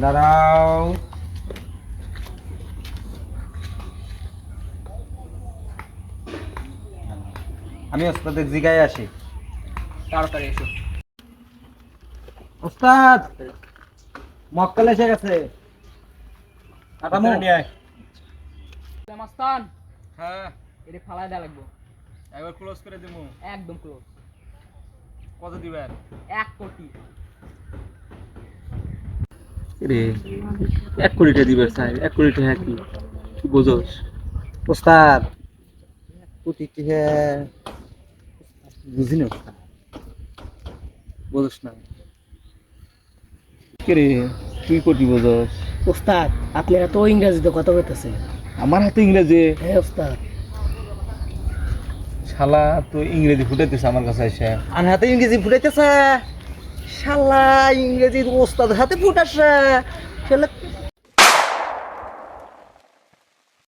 দাঁড়াও। আমি ওস্তাদের জিগায় আসি। তাড়াতাড়ি এসো। ওস্তাদ মক্কেল এসে গেছে। মাস্তান, হ্যাঁ, এটা ফালাই দেয়া লাগবো। একবার ক্লোজ করে দিমু। একদম ক্লোজ। কত দিবেন? 1 কোটি। রে 1 কোটি টাকা দিবে স্যার, 1 কোটি টাকা কি তুই বোঝস? ওস্তাদ কোটি টাকা বুঝিনি ওস্তাদ, বোঝস না কে রে? তুই কোটি বোঝস? ওস্তাদ আপনারা তো ইংরেজিতে কথা বলতেছেন। আমার হাতে ইংরেজি? হ্যাঁ ওস্তাদ। শালা তো ইংরেজি ফুটাইতেছে আমার কাছে এসে। আর হাতে ইংরেজি ফুটাইতেছে। শালা ইংরেজি ওস্তাদ হাতে ফুটাচ্ছে। শালা